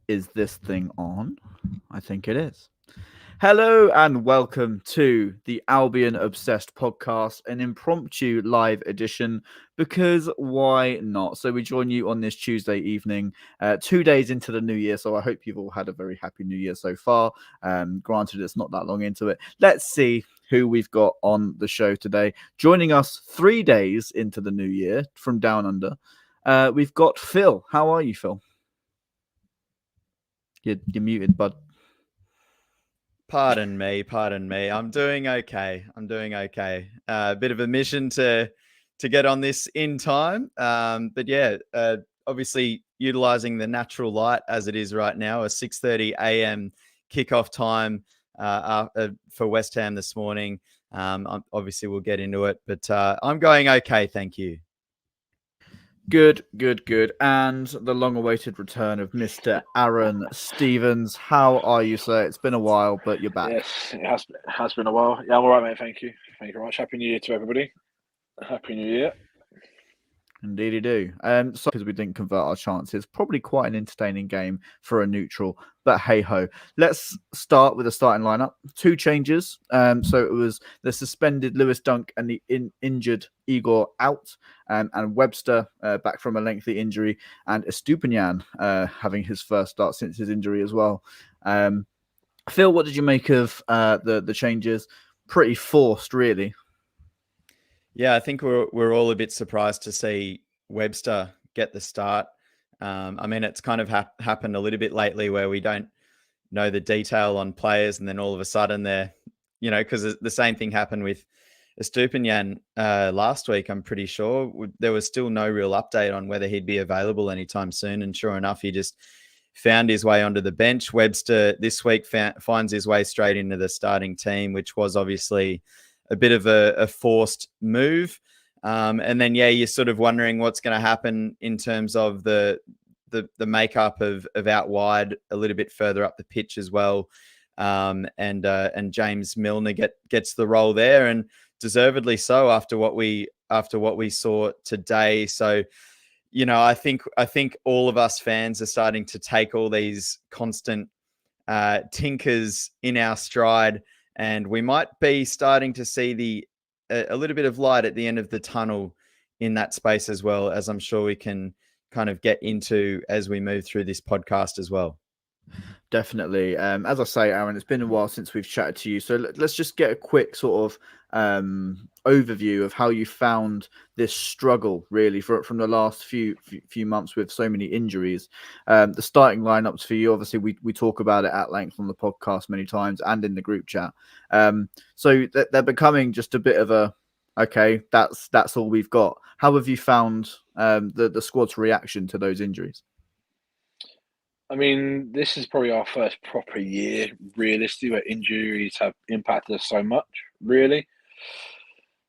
Is this thing on? I think it is. Hello and welcome to the Albion Obsessed Podcast, an impromptu live edition, because why not? So we join you on this Tuesday evening, 2 days into the new year. So I hope you've all had a very happy new year so far. Granted, it's not that long into it. Let's see who we've got on the show today. Joining us 3 days into the new year from Down Under, we've got Phil. How are you, Phil? You're muted, bud. Pardon me. I'm doing okay. A bit of a mission to get on this in time. But yeah, obviously utilizing the natural light as it is right now, a 6:30 a.m. kickoff time for West Ham this morning. Obviously we'll get into it, but I'm going okay. Thank you. Good. And the long-awaited return of Mr. Aaron Stevens. How are you, sir? It's been a while, but you're back. Yes, it has been a while. Yeah, I'm all right, mate. Thank you. Thank you very much. Happy New Year to everybody. Happy New Year. Indeed, you do. So because we didn't convert our chances, probably quite an entertaining game for a neutral. But hey ho, let's start with the starting lineup. 2 changes. So it was the suspended Lewis Dunk and the injured Igor out, and Webster back from a lengthy injury, and Estupiñán having his first start since his injury as well. Phil, what did you make of the changes? Pretty forced, really. Yeah, I think we're all a bit surprised to see Webster get the start. I mean, it's kind of happened a little bit lately where we don't know the detail on players, and then all of a sudden they're, because the same thing happened with Estupiñán last week. I'm pretty sure there was still no real update on whether he'd be available anytime soon, and sure enough, he just found his way onto the bench. Webster this week finds his way straight into the starting team, which was obviously a bit of a forced move. And then, you're sort of wondering what's going to happen in terms of the makeup of out wide a little bit further up the pitch as well. And James Milner gets the role there, and deservedly so after what we saw today. So, I think all of us fans are starting to take all these constant tinkers in our stride, and we might be starting to see a little bit of light at the end of the tunnel in that space as well, as I'm sure we can kind of get into as we move through this podcast as well. Definitely. As I say, Aaron, it's been a while since we've chatted to you. So let's just get a quick sort of overview of how you found this struggle, really, from the last few months with so many injuries. The starting lineups for you, obviously, we talk about it at length on the podcast many times and in the group chat. So they're becoming just a bit of a, okay, that's all we've got. How have you found the squad's reaction to those injuries? I mean, this is probably our first proper year, realistically, where injuries have impacted us so much, really,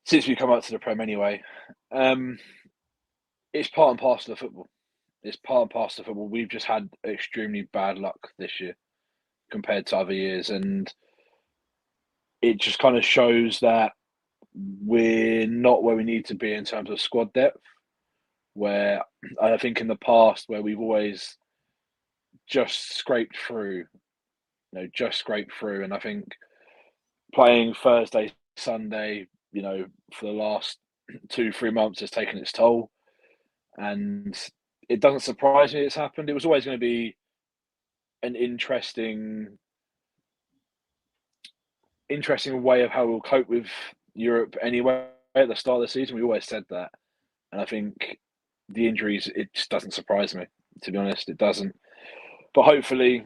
since we come up to the Prem anyway. It's part and parcel of football. We've just had extremely bad luck this year compared to other years, and it just kind of shows that we're not where we need to be in terms of squad depth, where I think in the past where we've always just scraped through. And I think playing Thursday, Sunday, for the last 2-3 months has taken its toll. And it doesn't surprise me it's happened. It was always going to be an interesting way of how we'll cope with Europe anyway at the start of the season. We always said that. And I think the injuries, it just doesn't surprise me, to be honest. It doesn't. But hopefully,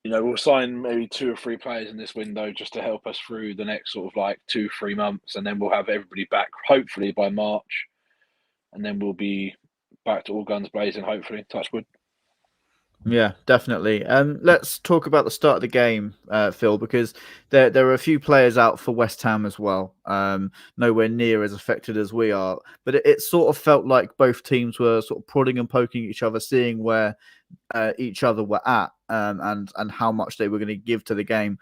we'll sign maybe 2 or 3 players in this window just to help us through the next sort of 2-3 months, and then we'll have everybody back hopefully by March, and then we'll be back to all guns blazing. Hopefully, touch wood. Yeah, definitely. Let's talk about the start of the game, Phil, because there are a few players out for West Ham as well. Nowhere near as affected as we are, but it sort of felt like both teams were sort of prodding and poking each other, seeing where each other were at, and how much they were going to give to the game.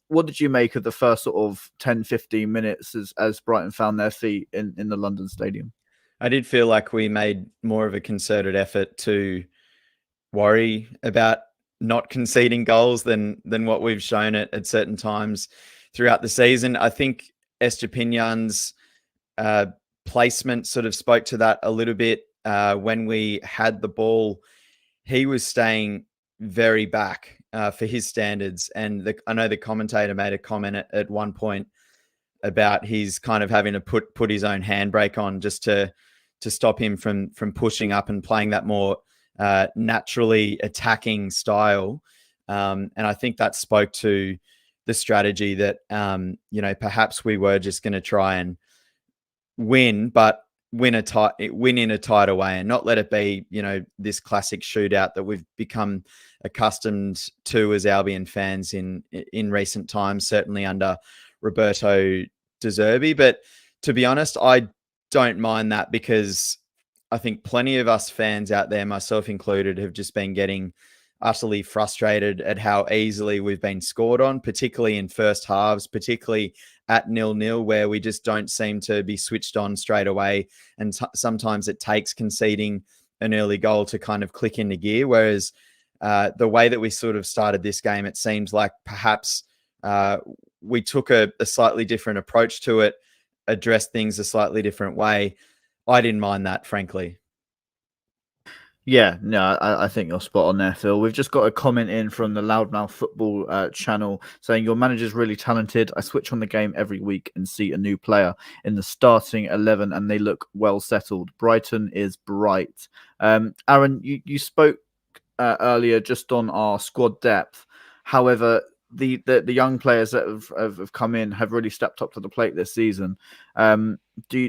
What did you make of the first sort of 10-15 minutes as Brighton found their feet in the London Stadium? I did feel like we made more of a concerted effort to worry about not conceding goals than what we've shown at certain times throughout the season. I think Estepinian's placement sort of spoke to that a little bit. When we had the ball, he was staying very back for his standards. And I know the commentator made a comment at one point about he's kind of having to put his own handbrake on just to stop him from pushing up and playing that more naturally attacking style. And I think that spoke to the strategy that, perhaps we were just going to try and win, but win in a tighter way and not let it be, this classic shootout that we've become accustomed to as Albion fans in recent times, certainly under Roberto De Zerbi. But to be honest, I don't mind that, because I think plenty of us fans out there, myself included, have just been getting utterly frustrated at how easily we've been scored on, particularly in first halves, particularly at 0-0, where we just don't seem to be switched on straight away. And sometimes it takes conceding an early goal to kind of click into gear. Whereas the way that we sort of started this game, it seems like perhaps we took a slightly different approach to it, addressed things a slightly different way. I didn't mind that, frankly. Yeah, no, I think you're spot on there, Phil. We've just got a comment in from the Loudmouth Football channel saying, your manager's really talented. I switch on the game every week and see a new player in the starting 11 and they look well settled. Brighton is bright. Aaron, you spoke earlier just on our squad depth. However, the young players that have come in have really stepped up to the plate this season. Do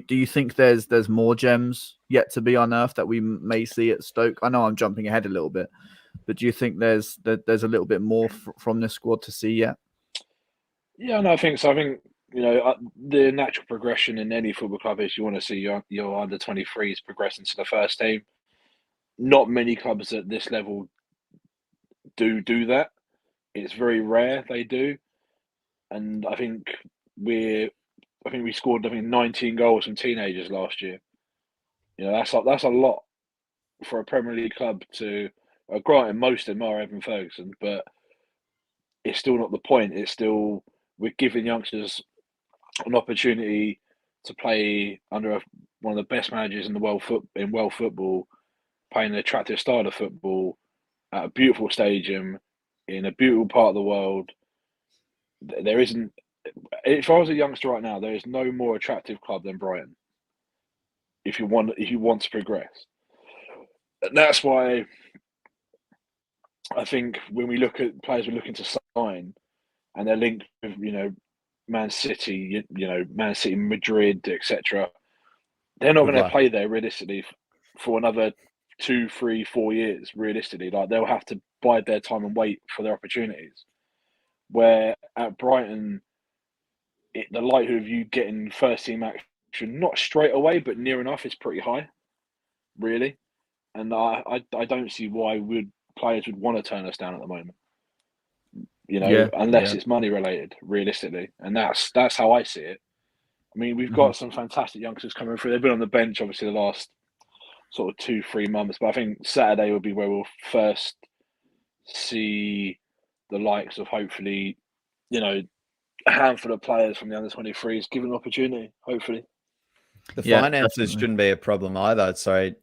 you think there's more gems yet to be unearthed that we may see at Stoke? I know I'm jumping ahead a little bit, but do you think there's a little bit more from this squad to see yet? Yeah, no, I think so. I think, the natural progression in any football club is you want to see your under 23s progressing to the first team. Not many clubs at this level do that. It's very rare they do, and I think we scored 19 goals from teenagers last year. That's a lot for a Premier League club to. Granted, most of them are Evan Ferguson, but it's still not the point. It's still we're giving youngsters an opportunity to play under one of the best managers in the world football, playing an attractive style of football at a beautiful stadium in a beautiful part of the world. There isn't. If I was a youngster right now, there is no more attractive club than Brighton. If you want to progress, and that's why I think when we look at players we're looking to sign, and they're linked with Man City, Man City, Madrid, etc. They're not going to play there realistically for another 2, 3, 4 years. Realistically, like they'll have to bide their time and wait for their opportunities. Where at Brighton, the likelihood of you getting first team action, not straight away, but near enough, is pretty high, really. And I don't see why players would want to turn us down at the moment. Unless it's money related, realistically. And that's how I see it. I mean, we've got some fantastic youngsters coming through. They've been on the bench, obviously, the last sort of 2-3 months. But I think Saturday will be where we'll first see the likes of, hopefully, a handful of players from the under 23s given an opportunity, hopefully. The finances shouldn't be a problem either. Sorry,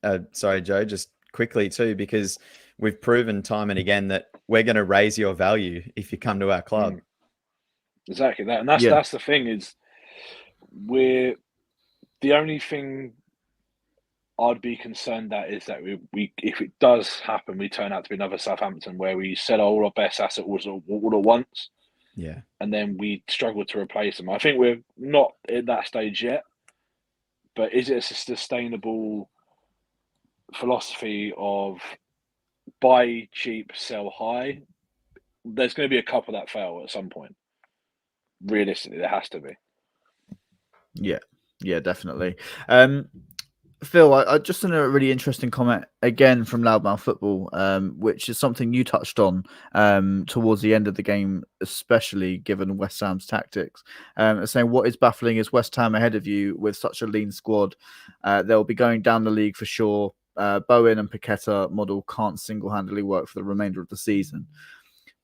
Joe, just quickly too, because we've proven time and again that we're going to raise your value if you come to our club. Exactly that. And that's the thing, is the only thing I'd be concerned at is that we if it does happen, we turn out to be another Southampton where we sell all our best assets all at once. Yeah. And then we struggle to replace them. I think we're not at that stage yet, but is it a sustainable philosophy of buy cheap, sell high? There's going to be a couple that fail at some point. Realistically, there has to be. Yeah, definitely. Phil, I just seen a really interesting comment again from Loudmouth Football, which is something you touched on towards the end of the game, especially given West Ham's tactics. Saying what is baffling is West Ham ahead of you with such a lean squad. They'll be going down the league for sure. Bowen and Paqueta model can't single-handedly work for the remainder of the season.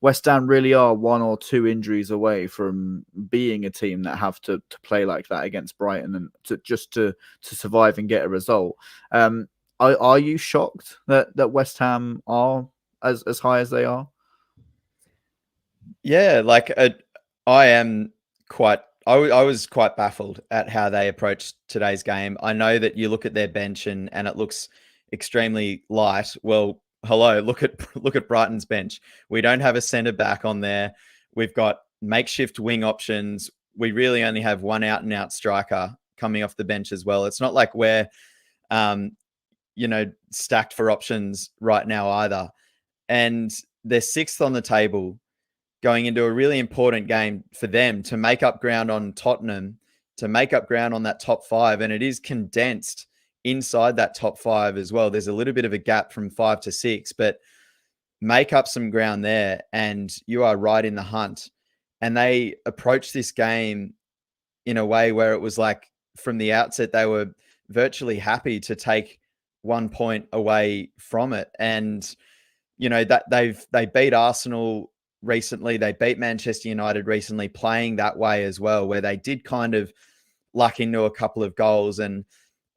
West Ham really are 1 or 2 injuries away from being a team that have to play like that against Brighton and to survive and get a result. Are you shocked that West Ham are as high as they are? Yeah, like I am quite. I was quite baffled at how they approached today's game. I know that you look at their bench and it looks extremely light. Well, hello, look at Brighton's bench. We don't have a centre back on there. We've got makeshift wing options. We really only have one out and out striker coming off the bench as well. It's not like we're stacked for options right now either. And they're 6th on the table, going into a really important game for them to make up ground on Tottenham, to make up ground on that top 5. And it is condensed inside that top 5 as well. There's a little bit of a gap from 5 to 6, but make up some ground there and you are right in the hunt. And they approached this game in a way where it was like from the outset, they were virtually happy to take 1 point away from it. And, that they beat Arsenal recently. They beat Manchester United recently, playing that way as well, where they did kind of luck into a couple of goals. And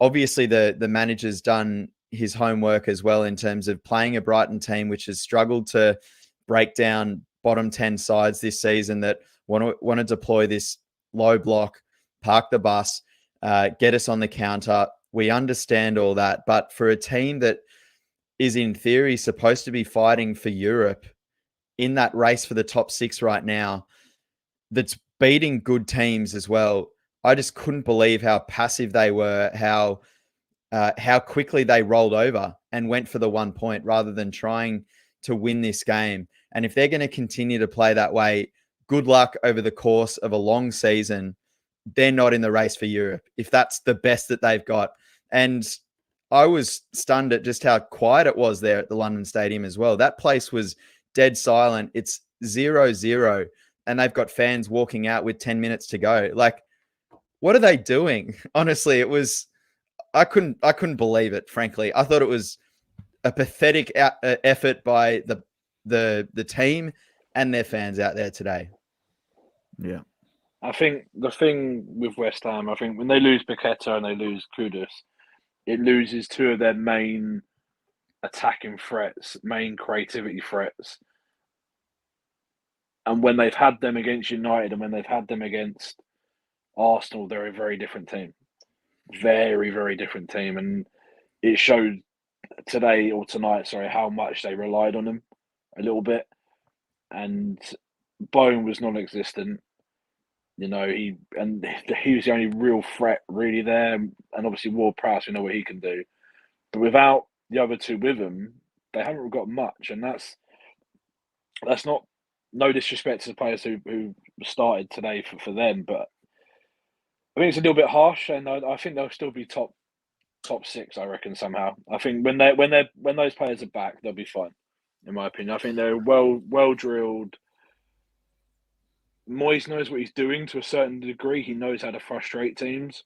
obviously the manager's done his homework as well in terms of playing a Brighton team, which has struggled to break down bottom 10 sides this season that want to deploy this low block, park the bus, get us on the counter. We understand all that. But for a team that is in theory supposed to be fighting for Europe in that race for the top 6 right now, that's beating good teams as well. I just couldn't believe how passive they were, how quickly they rolled over and went for the 1 point rather than trying to win this game. And if they're going to continue to play that way, good luck over the course of a long season. They're not in the race for Europe if that's the best that they've got. And I was stunned at just how quiet it was there at the London Stadium as well. That place was dead silent. It's 0-0 and they've got fans walking out with 10 minutes to go. Like, what are they doing? Honestly, I couldn't believe it, frankly. I thought it was a pathetic effort by the team and their fans out there today. Yeah. I think the thing with West Ham, I think when they lose Paqueta and they lose Kudus, it loses 2 of their main attacking threats, main creativity threats. And when they've had them against United and when they've had them against Arsenal, they're a very different team. Very, very different team. And it showed tonight, how much they relied on them a little bit. And Bowen was non-existent. He was the only real threat really there. And obviously Ward-Prowse, we know what he can do. But without the other 2 with him, they haven't got much. And that's not no disrespect to the players who started today for them, but I think it's a little bit harsh, and I think they'll still be top 6. I reckon somehow. I think when those players are back, they'll be fine. In my opinion, I think they're well drilled. Moyes knows what he's doing to a certain degree. He knows how to frustrate teams,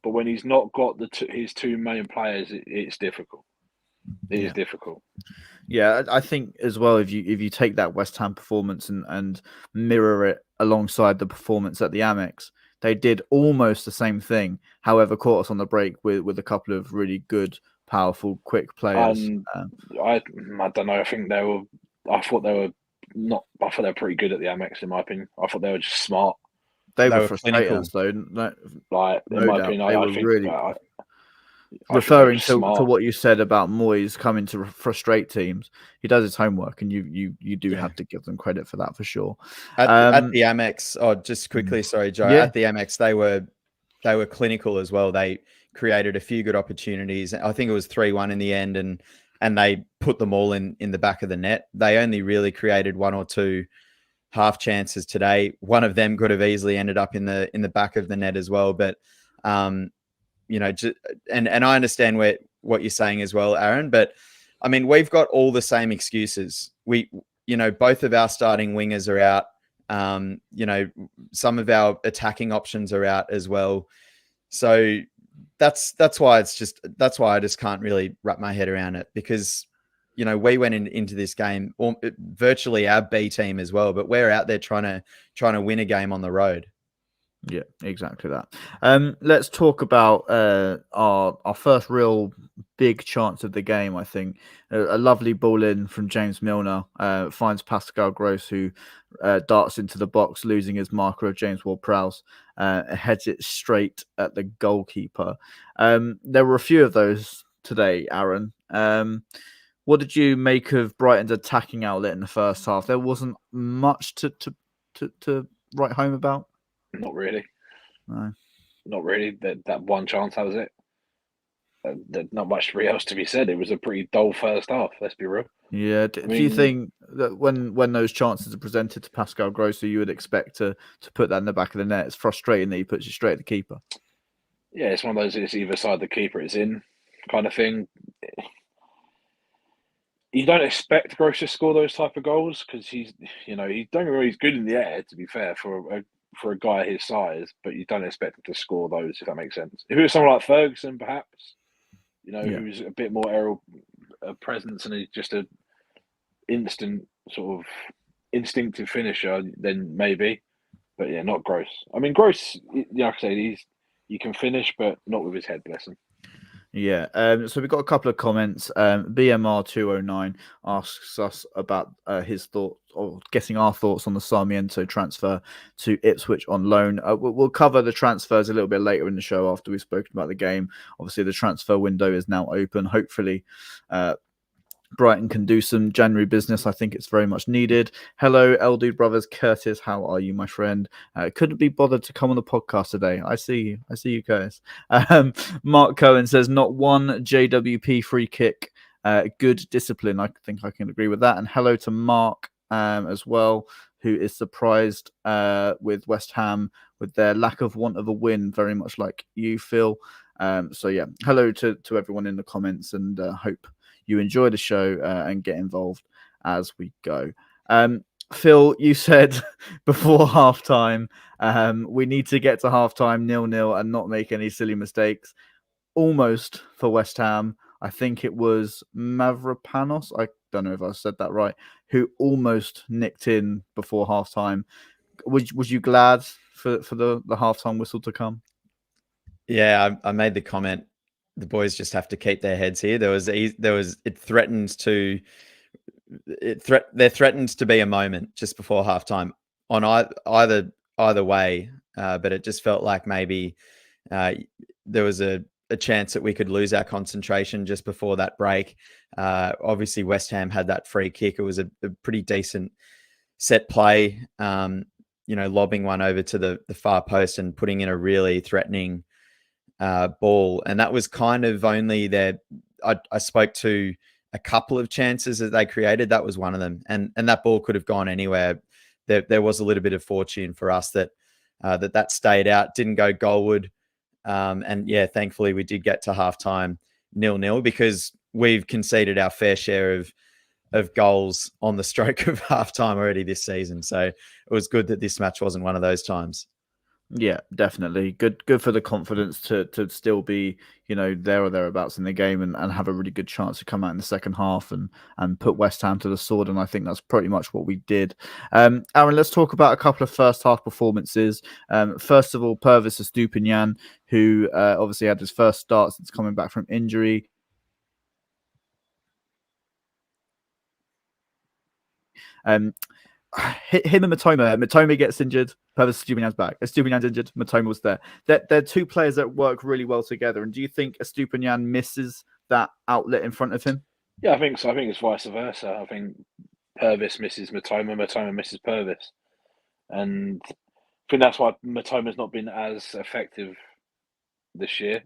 but when he's not got his 2 main players, it's difficult. It is difficult. Yeah, I think as well, if you take that West Ham performance and mirror it alongside the performance at the Amex, they did almost the same thing. However, caught us on the break with a couple of really good, powerful, quick players. I don't know. I thought they were pretty good at the Amex, in my opinion. I thought they were just smart. They were frustrating us, though. In my opinion, I think really. Referring to what you said about Moyes coming to frustrate teams, he does his homework, and you do have to give them credit for that for sure. At the Amex, just quickly, sorry, Joe. Yeah. At the Amex, they were clinical as well. They created a few good opportunities. I think it was 3-1 in the end, and they put them all in the back of the net. They only really created 1 or 2 half chances today. One of them could have easily ended up in the back of the net as well, but. And I understand what you're saying as well, Aaron, but I mean, we've got all the same excuses. Both of our starting wingers are out. Some of our attacking options are out as well. So that's why that's why I just can't really wrap my head around it, because we went into this game virtually our B team as well, but we're out there trying to win a game on the road. Yeah, exactly that. Let's talk about our first real big chance of the game. I think a lovely ball in from James Milner finds Pascal Gross, who darts into the box, losing his marker of James Ward-Prowse, heads it straight at the goalkeeper. There were a few of those today, Aaron. What did you make of Brighton's attacking outlet in the first half? There wasn't much to write home about. Not really. No. Not really. That one chance, that was it. There's not much else to be said. It was a pretty dull first half, let's be real. Yeah. Do you think that when those chances are presented to Pascal Gross, you would expect to put that in the back of the net? It's frustrating that he puts it straight at the keeper. Yeah, it's one of those, it's either side the keeper it's in kind of thing. You don't expect Gross to score those type of goals because he's good in the air, to be fair, for a guy his size, but you don't expect him to score those, if that makes sense. If it was someone like Ferguson, perhaps, who's a bit more aerial presence and he's just an instant sort of instinctive finisher, then maybe. But yeah, not Gross. I mean, Gross, like I say, he can finish, but not with his head, bless him. Yeah, so we've got a couple of comments. BMR209 asks us about his thoughts, or getting our thoughts on the Sarmiento transfer to Ipswich on loan. We'll cover the transfers a little bit later in the show after we've spoken about the game. Obviously, the transfer window is now open. Hopefully, Brighton can do some January business. I think it's very much needed. Hello, LD Brothers. Curtis, how are you, my friend? Couldn't be bothered to come on the podcast today. I see you, Curtis. Mark Cohen says, not one JWP free kick. Good discipline. I think I can agree with that. And hello to Mark as well, who is surprised with West Ham with their lack of want of a win, very much like you, Phil. So yeah, hello to everyone in the comments, and hope you enjoy the show and get involved as we go. Phil, you said before halftime, we need to get to halftime 0-0 and not make any silly mistakes. Almost for West Ham. I think it was Mavropanos, I don't know if I said that right, who almost nicked in before halftime. Was you glad for the halftime whistle to come? Yeah, I made the comment. The boys just have to keep their heads here. There threatens to be a moment just before halftime on either way, but it just felt like maybe there was a chance that we could lose our concentration just before that break. Obviously, West Ham had that free kick. It was a pretty decent set play, lobbing one over to the far post and putting in a really threatening ball. And that was kind of only there. I spoke to a couple of chances that they created. That was one of them. And that ball could have gone anywhere. There was a little bit of fortune for us that stayed out, didn't go goalward. And yeah, thankfully we did get to halftime 0-0 because we've conceded our fair share of goals on the stroke of halftime already this season. So it was good that this match wasn't one of those times. Yeah, definitely. Good for the confidence to still be, there or thereabouts in the game and have a really good chance to come out in the second half and put West Ham to the sword. And I think that's pretty much what we did. Aaron, let's talk about a couple of first half performances. First of all, Pernis Matoma, who obviously had his first start since coming back from injury. Him and Matoma gets injured. Pernis Matoma's back. Estupiñán's injured. Matoma was there. They're two players that work really well together. And do you think Estupiñán misses that outlet in front of him? Yeah, I think so. I think it's vice versa. I think Pernis misses Matoma. Matoma misses Pernis. And I think that's why Matoma's not been as effective this year.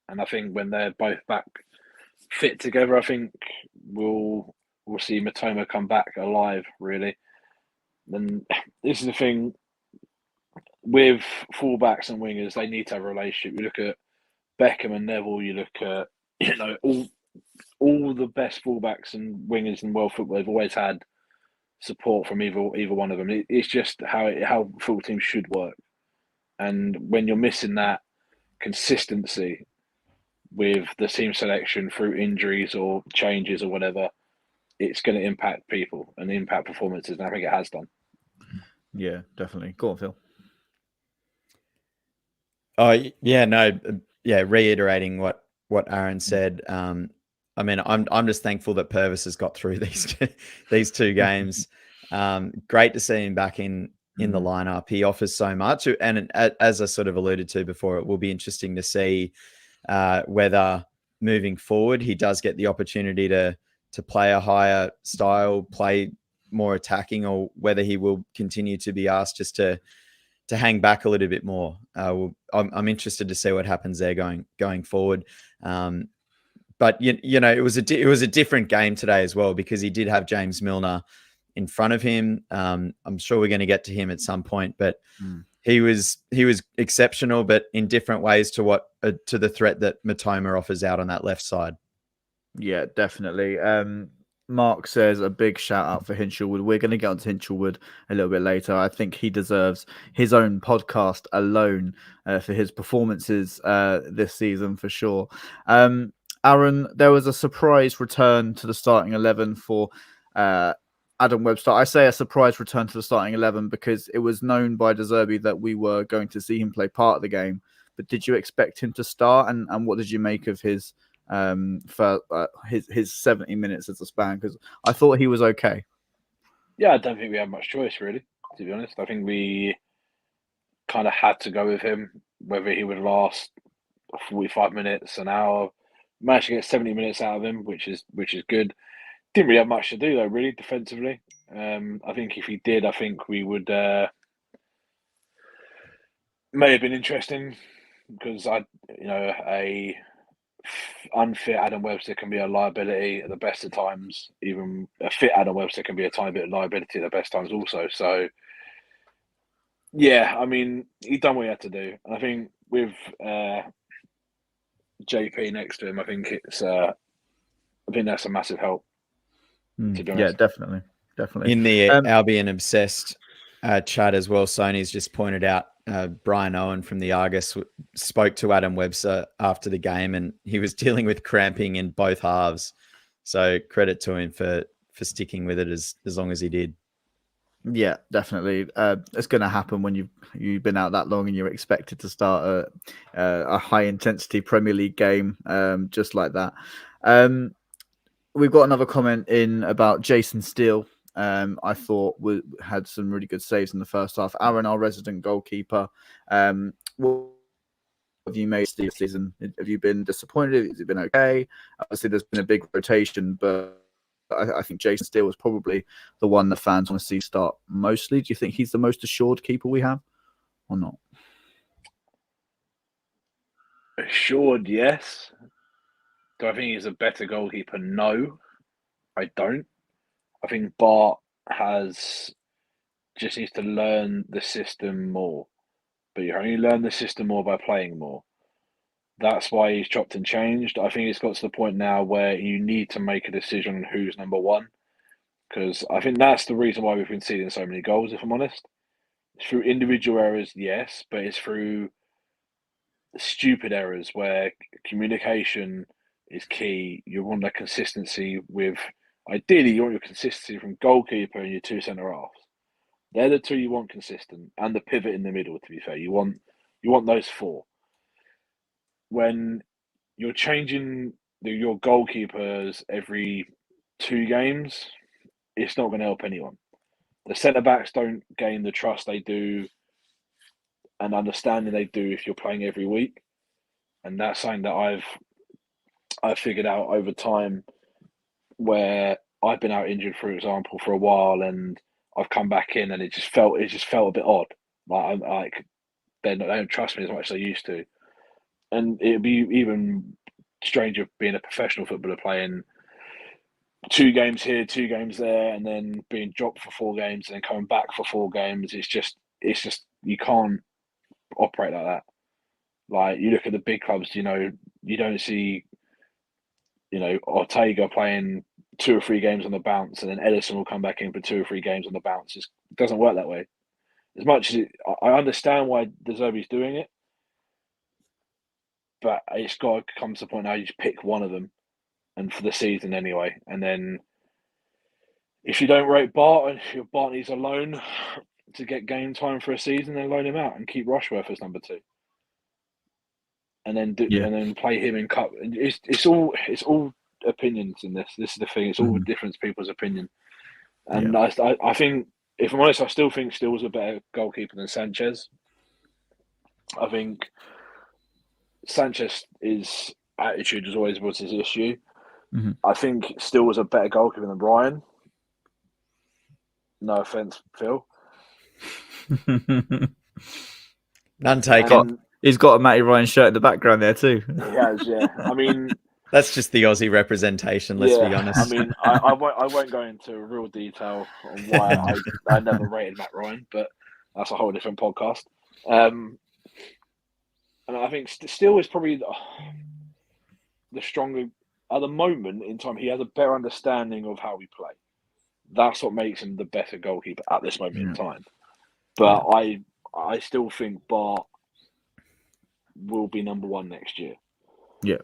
And I think when they're both back fit together, I think we'll see Matoma come back alive, really. And this is the thing with fullbacks and wingers, they need to have a relationship. You look at Beckham and Neville, you look at all the best fullbacks and wingers in world football, they've always had support from either one of them. It's just how football teams should work. And when you're missing that consistency, with the team selection through injuries or changes or whatever, it's going to impact people and impact performances, and I think it has done. Yeah, definitely. Go on, Phil. Oh yeah, no, yeah. Reiterating what Aaron said. I mean, I'm just thankful that Purvis has got through these two games. Great to see him back in the lineup. He offers so much, and as I sort of alluded to before, it will be interesting to see whether moving forward he does get the opportunity to play a higher style, play more attacking, or whether he will continue to be asked just to hang back a little bit more. I'm interested to see what happens there going forward. But you know, it was a different game today as well, because he did have James Milner in front of him. I'm sure we're going to get to him at some point, but he was exceptional, but in different ways to the threat that Matoma offers out on that left side. Yeah, definitely. Mark says a big shout out for Hinshelwood. We're going to get onto Hinshelwood a little bit later. I think he deserves his own podcast alone for his performances this season for sure. Aaron, there was a surprise return to the starting 11 for Adam Webster. I say a surprise return to the starting 11 because it was known by De Zerbi that we were going to see him play part of the game. But did you expect him to start? And what did you make of his for his 70 minutes as a span? Because I thought he was okay. Yeah, I don't think we had much choice, really, to be honest. I think we kind of had to go with him, whether he would last 45 minutes, an hour. Managed to get 70 minutes out of him, which is good. Didn't really have much to do, though, really, defensively. I think if he did, I think we would may have been interesting, because a unfit Adam Webster can be a liability at the best of times. Even a fit Adam Webster can be a tiny bit of liability at the best times also. So, yeah, I mean, he done what he had to do. And I think with JP next to him, I think that's a massive help. To be honest. Yeah, definitely. In the Albion Obsessed chat as well, Sony's just pointed out Brian Owen from the Argus spoke to Adam Webster after the game, and he was dealing with cramping in both halves. So credit to him for sticking with it as long as he did. Yeah, definitely. It's going to happen when you've been out that long and you're expected to start a high intensity Premier League game just like that. We've got another comment in about Jason Steele. I thought had some really good saves in the first half. Aaron, our resident goalkeeper, what have you made this season? Have you been disappointed? Has it been okay? Obviously, there's been a big rotation, but I think Jason Steele was probably the one that fans want to see start mostly. Do you think he's the most assured keeper we have, or not? Assured, yes. Do I think he's a better goalkeeper? No, I don't. I think Bart just needs to learn the system more. But you only learn the system more by playing more. That's why he's chopped and changed. I think it's got to the point now where you need to make a decision on who's number one. Because I think that's the reason why we've been seeing so many goals, if I'm honest. It's through individual errors, yes, but it's through stupid errors where communication is key. You want that consistency ideally, you want your consistency from goalkeeper and your two centre-halves. They're the two you want consistent, and the pivot in the middle, to be fair. You want those four. When you're changing your goalkeepers every 2 games, it's not going to help anyone. The centre-backs don't gain the trust they do and understanding they do if you're playing every week. And that's something that I've figured out over time, where I've been out injured, for example, for a while, and I've come back in, and it just felt a bit odd. Like they don't trust me as much as they used to, and it'd be even stranger being a professional footballer playing 2 games here, 2 games there, and then being dropped for 4 games and then coming back for 4 games. It's just you can't operate like that. Like, you look at the big clubs, you don't see, Ortega playing 2 or 3 games on the bounce, and then Edison will come back in for 2 or 3 games on the bounce. It doesn't work that way. As much as I understand why De Zerbi's doing it, but it's got to come to the point now you just pick one of them, and for the season anyway. And then if you don't rate Bart, if Bart needs a loan to get game time for a season, then loan him out and keep Rushworth as number 2. And then play him in cup. It's all opinions in this. This is the thing. It's all different people's opinion. And I think, if I'm honest, I still think Still's a better goalkeeper than Sanchez. I think Sanchez's attitude as always was his issue. I think Still was a better goalkeeper than Ryan. No offense, Phil. None taken. He's got a Matty Ryan shirt in the background there too. He has, yeah. I mean, that's just the Aussie representation. Let's be honest. I mean, I won't go into real detail on why I never rated Matt Ryan, but that's a whole different podcast. And I think Still is probably the stronger at the moment in time. He has a better understanding of how we play. That's what makes him the better goalkeeper at this moment in time. But I still think Bart will be number 1 next year. Yeah,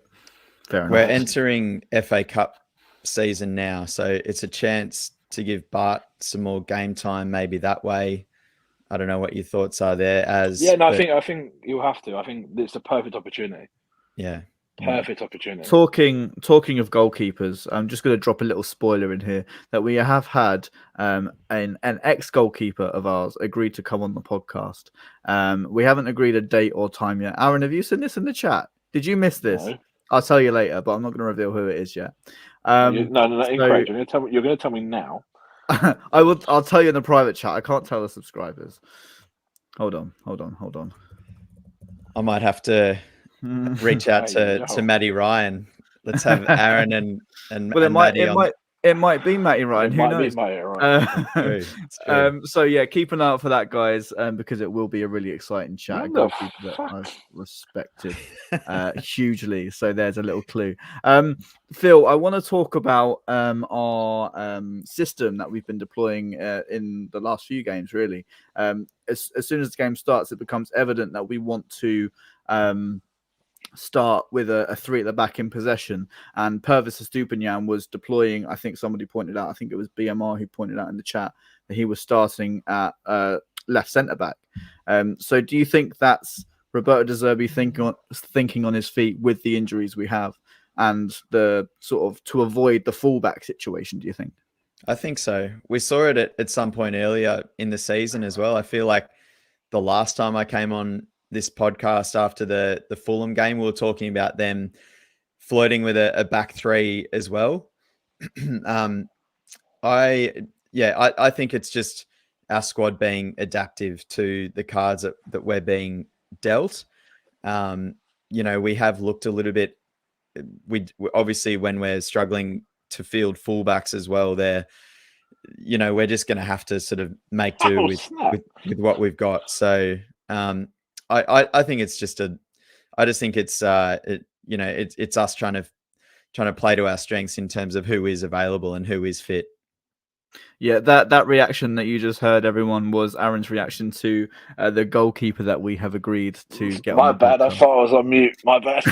fair enough. We're entering FA Cup season now, so it's a chance to give Bart some more game time, maybe that way. I don't know what your thoughts are there. I think you'll have to. I think it's the perfect opportunity. Yeah. Perfect opportunity. Talking of goalkeepers, I'm just going to drop a little spoiler in here that we have had an ex-goalkeeper of ours agreed to come on the podcast. We haven't agreed a date or time yet. Aaron, have you seen this in the chat? Did you miss this? No. I'll tell you later, but I'm not going to reveal who it is yet. No, incorrect. You're going to tell me now. I'll tell you in the private chat. I can't tell the subscribers. Hold on. I might have to reach out to Matty Ryan. Let's have Aaron and it might be Matty Ryan. Who knows? So yeah, keep an eye out for that, guys, because it will be a really exciting chat. A goalkeeper that I've respected hugely. So there's a little clue. Phil, I want to talk about our system that we've been deploying in the last few games. Really, as soon as the game starts, it becomes evident that we want to start with a 3 at the back in possession, and Pernis Matoma was deploying. I think somebody pointed out, I think it was BMR who pointed out in the chat that he was starting at left centre back. So do you think that's Roberto De Zerbi thinking on his feet with the injuries we have and the sort of to avoid the fullback situation, do you think? I think so. We saw it at some point earlier in the season as well. I feel like the last time I came on this podcast after the Fulham game, we were talking about them flirting with a back 3 as well. I think it's just our squad being adaptive to the cards that we're being dealt. We have looked a little bit. We obviously, when we're struggling to field fullbacks as well, we're just going to have to sort of make do with what we've got. So I think it's just I just think it's it's us trying to play to our strengths in terms of who is available and who is fit. Yeah, that reaction that you just heard, everyone, was Aaron's reaction to the goalkeeper that we have agreed to get. My bad. I thought I was on mute. My bad.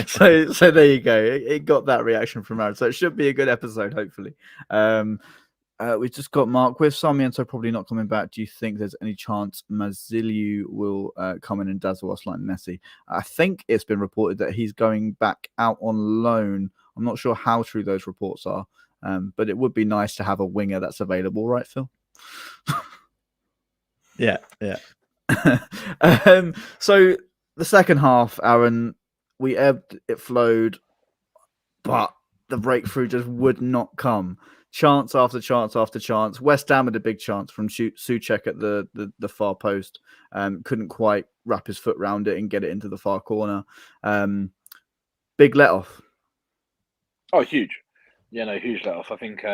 so there you go. It got that reaction from Aaron. So it should be a good episode, hopefully. We've just got Mark with Sarmiento probably not coming back. Do you think there's any chance Mazzilli will come in and dazzle us like Messi? I think it's been reported that he's going back out on loan. I'm not sure how true those reports are. But it would be nice to have a winger that's available, right, Phil? Yeah. So the second half, Aaron, we ebbed, it flowed, but the breakthrough just would not come. Chance after chance after chance. West Ham had a big chance from Souček at the far post. Couldn't quite wrap his foot around it and get it into the far corner. Big let off. Oh, huge. Yeah, no, huge let off. I think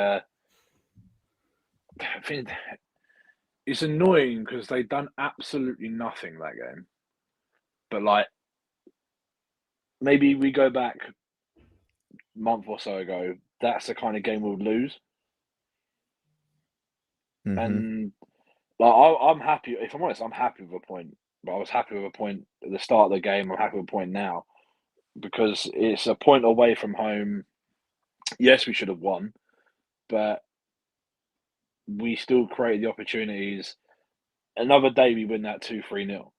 it's annoying because they've done absolutely nothing that game. But like, maybe we go back a month or so ago, that's the kind of game we'll lose. Mm-hmm. And like, I'm happy. If I'm honest, I'm happy with a point but I was happy with a point at the start of the game. I'm happy with a point now because it's a point away from home. Yes, we should have won, but we still created the opportunities. Another day we win that 2-3-0,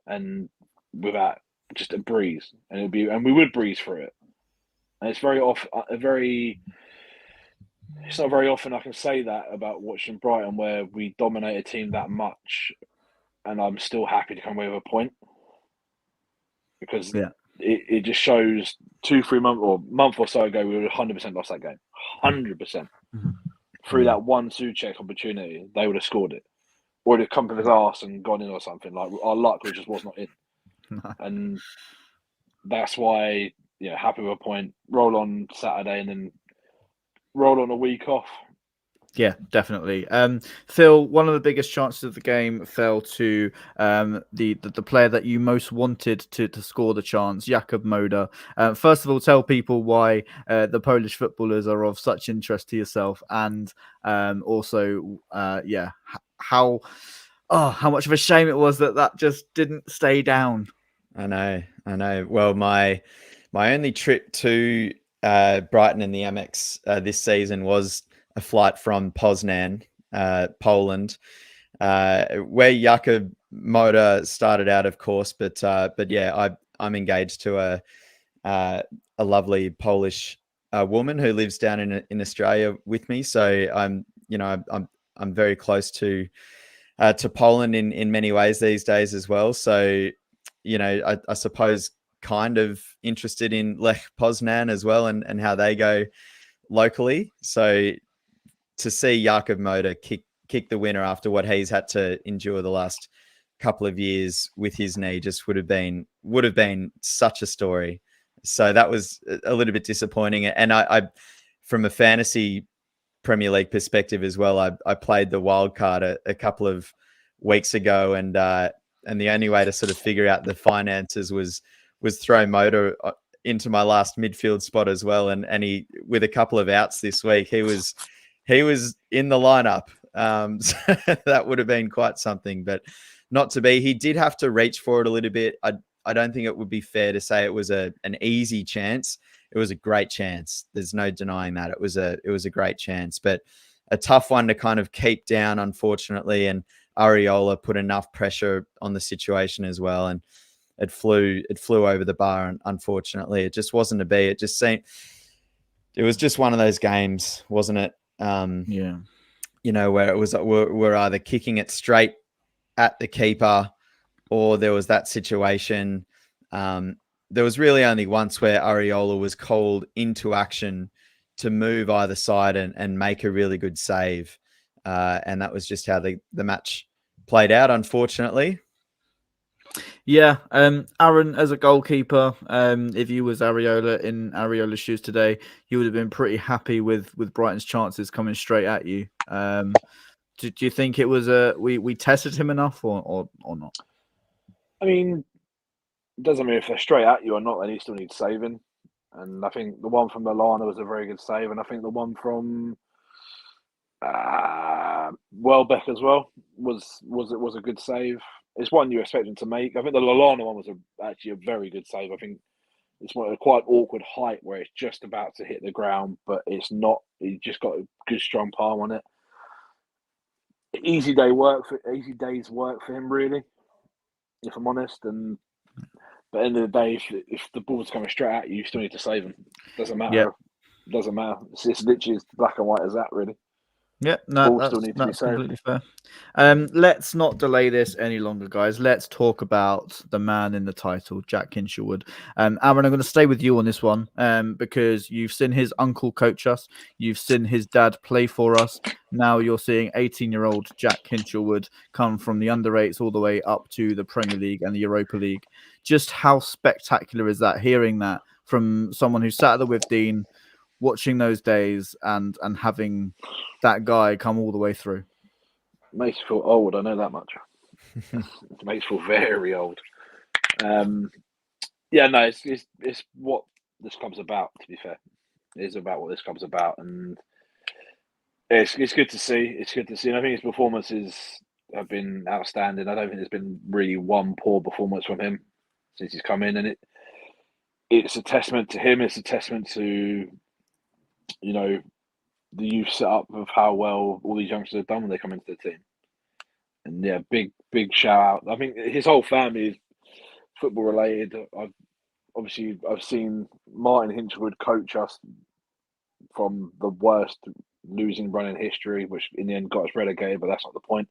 and without just a breeze, and we would breeze through it. And it's it's not very often I can say that about watching Brighton, where we dominate a team that much, and I'm still happy to come away with a point because it just shows 2-3 month or so ago we would have 100% lost that game, 100%. Through that one Souček opportunity, they would have scored it, or it'd have come from his arse and gone in or something. Like our luck just was not in, and that's why happy with a point. Roll on Saturday and then roll on a week off. Yeah, definitely. Phil, one of the biggest chances of the game fell to the player that you most wanted to score the chance, Jakub Moder. First of all, tell people why the Polish footballers are of such interest to yourself, and also, how much of a shame it was that just didn't stay down. I know. Well, my only trip to Brighton in the Amex this season was a flight from Poznan, Poland, where Jakub Moder started out, of course. But yeah, I'm engaged to a lovely Polish woman who lives down in Australia with me. So I'm very close to Poland in many ways these days as well. So I suppose kind of interested in Lech Poznan as well and how they go locally. So to see Jakub Moder kick the winner after what he's had to endure the last couple of years with his knee just would have been such a story. So that was a little bit disappointing. And I from a fantasy Premier League perspective as well, I played the wild card a couple of weeks ago, and the only way to sort of figure out the finances was throw Moder into my last midfield spot as well. And he, with a couple of outs this week, he was in the lineup. So that would have been quite something, but not to be. He did have to reach for it a little bit. I don't think it would be fair to say it was an easy chance. It was a great chance. There's no denying that. It was a great chance, but a tough one to kind of keep down, unfortunately. And Areola put enough pressure on the situation as well, and it flew over the bar. And unfortunately, it just wasn't to be. It just seemed it was just one of those games, wasn't it? Yeah. Where it was we're either kicking it straight at the keeper, or there was that situation. There was really only once where Areola was called into action to move either side and make a really good save. And that was just how the match played out, unfortunately. Yeah, Aaron, as a goalkeeper, if you was Areola in Areola's shoes today, you would have been pretty happy with Brighton's chances coming straight at you. Do you think it was we tested him enough or not? I mean, it doesn't mean if they're straight at you or not, then he still needs saving. And I think the one from Milano was a very good save, and I think the one from Welbeck as well was a good save. It's one you expect him to make. I think the Lallana one was actually a very good save. I think it's a quite awkward height where it's just about to hit the ground, but it's not. He just got a good strong palm on it. Easy day's work for him, really, if I'm honest. And but at the end of the day, if the ball's coming straight at you, you still need to save him. Doesn't matter. Yep. Doesn't matter. It's literally as black and white as that, really. Yeah, no, Ball still needs to be that's saved. completely fair. Let's not delay this any longer, guys. Let's talk about the man in the title, Jack Hinshelwood. Aaron, I'm going to stay with you on this one because you've seen his uncle coach us. You've seen his dad play for us. Now you're seeing 18-year-old Jack Hinshelwood come from the under-8s all the way up to the Premier League and the Europa League. Just how spectacular is that, hearing that from someone who sat there with Dean, watching those days and having that guy come all the way through? Makes you feel old, I know that much. It makes you feel very old. Yeah, no, it's what this club's about, to be fair. It is about what this club's about, and it's good to see. It's good to see, and I think his performances have been outstanding. I don't think there's been really one poor performance from him since he's come in, and it's a testament to him. It's a testament to, you know, the youth setup of how well all these youngsters have done when they come into the team. And yeah, big shout out. I think his whole family is football related. I've seen Martin Hinshelwood coach us from the worst losing run in history, which in the end got us relegated, but that's not the point.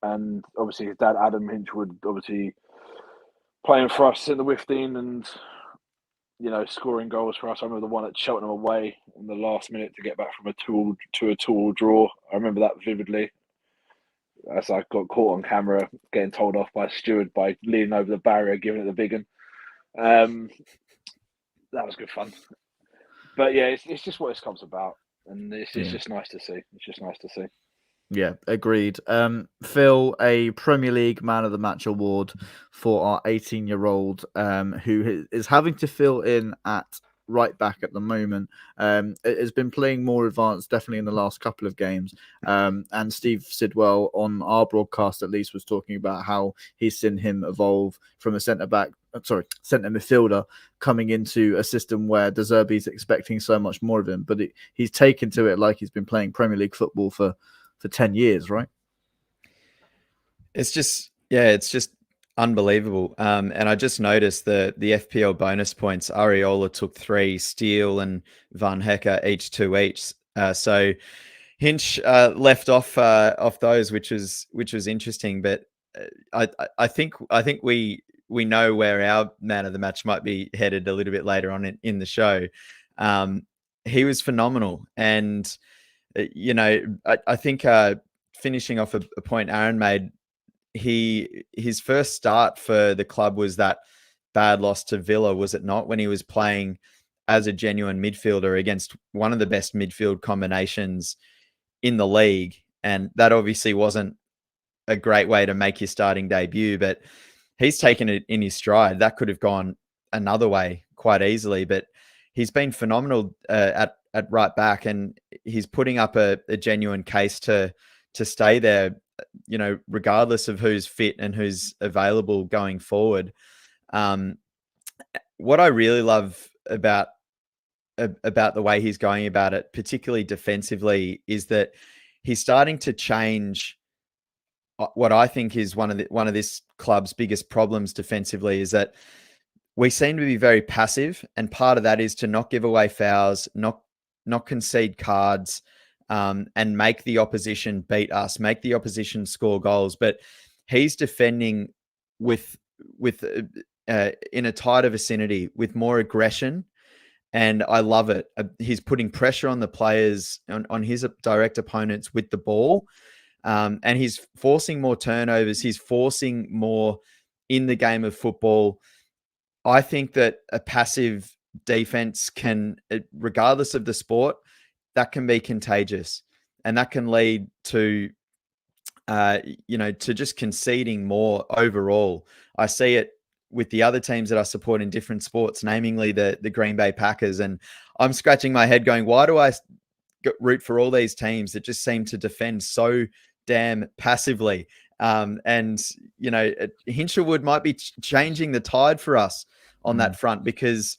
And obviously his dad Adam Hinshelwood, obviously playing for us in the Wifteen and, you know, scoring goals for us. I remember the one at Cheltenham away in the last minute to get back from a 2-2 draw. I remember that vividly, as I got caught on camera getting told off by a steward by leaning over the barrier, giving it the big one. That was good fun. But yeah, it's just what this club's about, and it's just nice to see. It's just nice to see. Yeah, agreed. Phil, a Premier League Man of the Match award for our 18-year-old who is having to fill in at right back at the moment. It has been playing more advanced, definitely in the last couple of games. And Steve Sidwell, on our broadcast at least, was talking about how he's seen him evolve from a centre midfielder, coming into a system where De Zerbi's expecting so much more of him. But he's taken to it like he's been playing Premier League football for 10 years, right? It's just unbelievable. And I just noticed the FPL bonus points. Areola took 3, Steele and Van Hecker each 2 each. So Hinch left off those, which was interesting. But I think we know where our man of the match might be headed a little bit later on in the show. He was phenomenal, and you know, I think finishing off a point Aaron made, his first start for the club was that bad loss to Villa, was it not? When he was playing as a genuine midfielder against one of the best midfield combinations in the league. And that obviously wasn't a great way to make your starting debut, but he's taken it in his stride. That could have gone another way quite easily, but he's been phenomenal at right back, and he's putting up a genuine case to stay there, you know, regardless of who's fit and who's available going forward. What I really love about the way he's going about it, particularly defensively, is that he's starting to change what I think is one of this club's biggest problems defensively, is that we seem to be very passive, and part of that is to not give away fouls, not concede cards, and make the opposition beat us, make the opposition score goals. But he's defending with in a tighter vicinity, with more aggression, and I love it. He's putting pressure on the players, on his direct opponents with the ball, and he's forcing more turnovers. He's forcing more in the game of football. I think that a passive defense can, regardless of the sport, that can be contagious, and that can lead to, to just conceding more overall. I see it with the other teams that I support in different sports, namely the Green Bay Packers, and I'm scratching my head going, why do I root for all these teams that just seem to defend so damn passively? And you know, Hinshelwood might be changing the tide for us on that front, because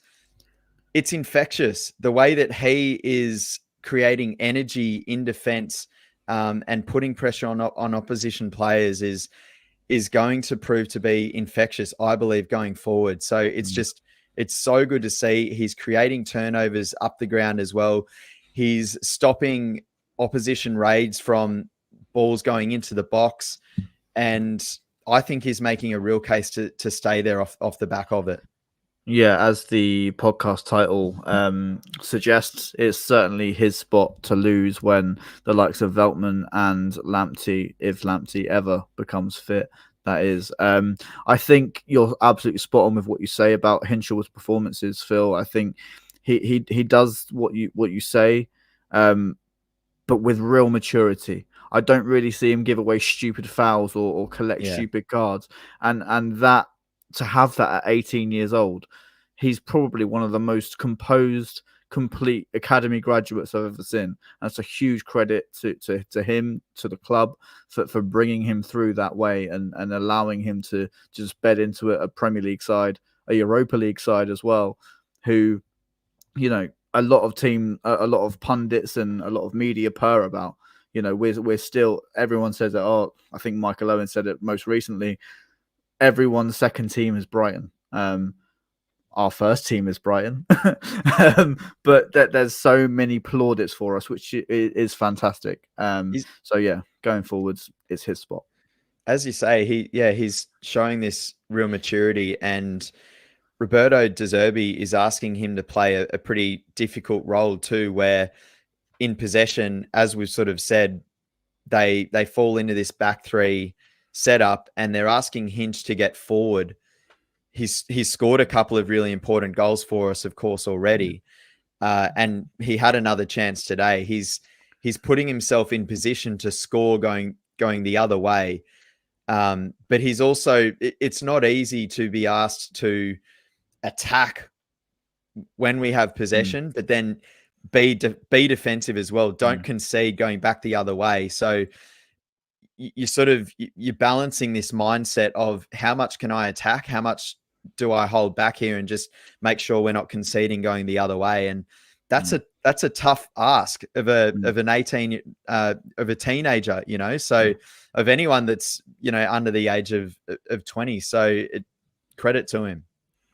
it's infectious. The way that he is creating energy in defense, and putting pressure on opposition players is going to prove to be infectious, I believe, going forward. So it's so good to see. He's creating turnovers up the ground as well. He's stopping opposition raids from balls going into the box, and I think he's making a real case to stay there off the back of it. Yeah, as the podcast title suggests, it's certainly his spot to lose when the likes of Veltman and Lamptey, if Lamptey ever becomes fit, that is. I think you're absolutely spot on with what you say about Hinshelwood's performances, Phil. I think he does what you say, but with real maturity. I don't really see him give away stupid fouls or collect stupid cards, and that. To have that at 18 years old, he's probably one of the most composed, complete academy graduates I've ever seen. That's a huge credit to him, to the club, for bringing him through that way and allowing him to just bed into a Premier League side, a Europa League side as well, who, you know, a lot of pundits and a lot of media purr about. You know, we're still, everyone says that. Oh, I think Michael Owen said it most recently. Everyone's second team is Brighton. Our first team is Brighton, but there's so many plaudits for us, which is fantastic. So yeah, going forwards, it's his spot. As you say, he's showing this real maturity, and Roberto De Zerbi is asking him to play a pretty difficult role too, where in possession, as we've sort of said, they fall into this back three setup, and they're asking Hinch to get forward. He's scored a couple of really important goals for us, of course, already, and he had another chance today. He's putting himself in position to score going the other way, but he's also, it's not easy to be asked to attack when we have possession, but then be defensive as well. Don't concede going back the other way. So you're balancing this mindset of how much can I attack? How much do I hold back here and just make sure we're not conceding going the other way? And that's a tough ask of a teenager, you know, so of anyone that's, you know, under the age of 20. So credit to him.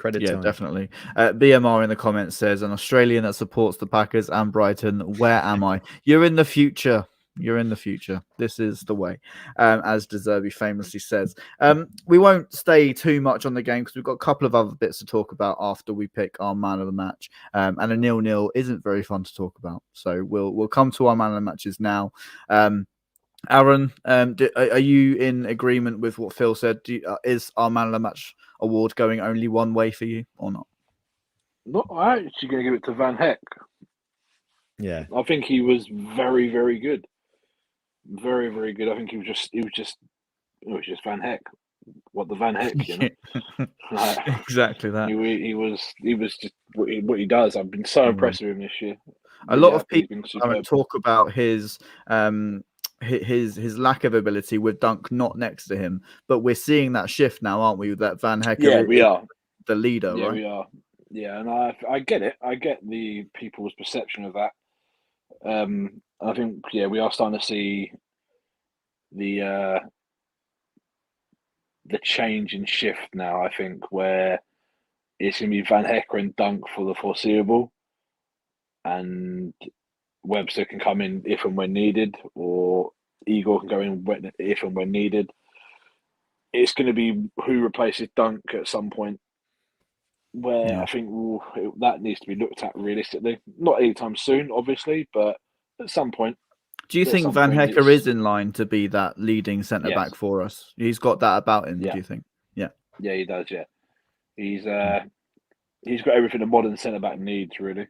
Yeah, definitely. BMR in the comments says, an Australian that supports the Packers and Brighton. Where am I? You're in the future. You're in the future. This is the way, as De Zerbi famously says. We won't stay too much on the game because we've got a couple of other bits to talk about after we pick our man of the match. And a 0-0 isn't very fun to talk about. So we'll come to our man of the matches now. Aaron, are you in agreement with what Phil said? Is our man of the match award going only one way for you or not? No, I'm actually going to give it to Van Heck. Yeah, I think he was very, very good. Very, very good. I think it was just Van Heck. What the Van Heck, you know? Like, exactly that. He was just what he does. I've been so impressed with him this year. A lot of people talk about his lack of ability with Dunk not next to him, but we're seeing that shift now, aren't we? That Van Heck, we are the leader, yeah, right? we are. Yeah, and I get it. I get the people's perception of that. I think we are starting to see the change in shift now. I think where it's going to be Van Heck and Dunk for the foreseeable, and Webster can come in if and when needed, or Igor can go in if and when needed. It's going to be who replaces Dunk at some point, where I think that needs to be looked at realistically. Not anytime soon, obviously, but at some point. Do you think Van Hecker is in line to be that leading centre-back for us? He's got that about him, do you think? Yeah. Yeah, he does, yeah. He's got everything a modern centre-back needs, really.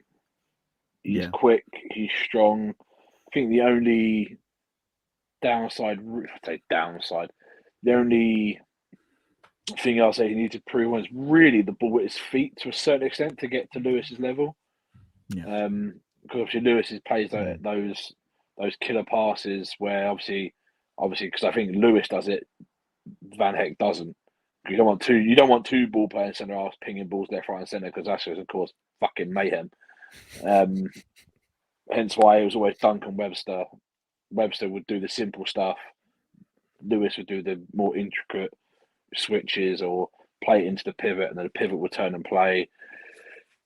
He's quick, he's strong. I think the only the only thing I'll say he needs to prove on is really the ball at his feet to a certain extent to get to Lewis's level. Yeah. Because obviously Lewis plays those killer passes where obviously because I think Lewis does it, Van Heck doesn't. You don't want two ball playing centre halves pinging balls left, right, and centre because that's just, of course, fucking mayhem. Hence why it was always Dunk and Webster. Webster would do the simple stuff. Lewis would do the more intricate switches or play it into the pivot, and then the pivot would turn and play.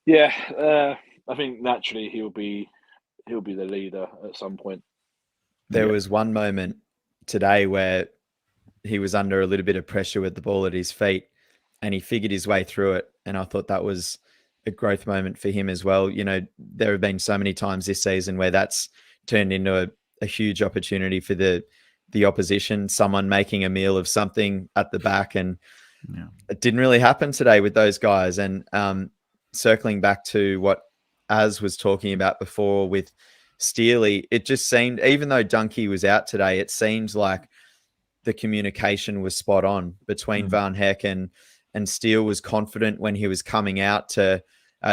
Yeah, I think naturally he'll be the leader at some point. There was one moment today where he was under a little bit of pressure with the ball at his feet, and he figured his way through it. And I thought that was a growth moment for him as well. You know, there have been so many times this season where that's turned into a huge opportunity for the opposition, someone making a meal of something at the back. And it didn't really happen today with those guys. And circling back to what Az was talking about before with Steely, it just seemed, even though Dunkey was out today, it seemed like the communication was spot on between Van Heck and Steele was confident when he was coming out to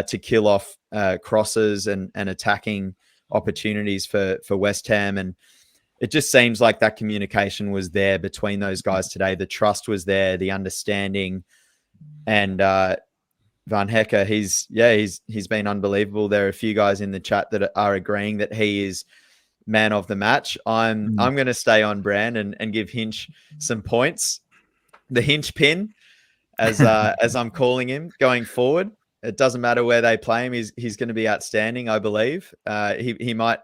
to kill off crosses and attacking opportunities for West Ham. And it just seems like that communication was there between those guys today. The trust was there, the understanding, and Van Hecker, he's been unbelievable. There are a few guys in the chat that are agreeing that he is man of the match. I'm going to stay on brand and give Hinch some points. The Hinch pin, as I'm calling him going forward. It doesn't matter where they play him. He's going to be outstanding, I believe. He might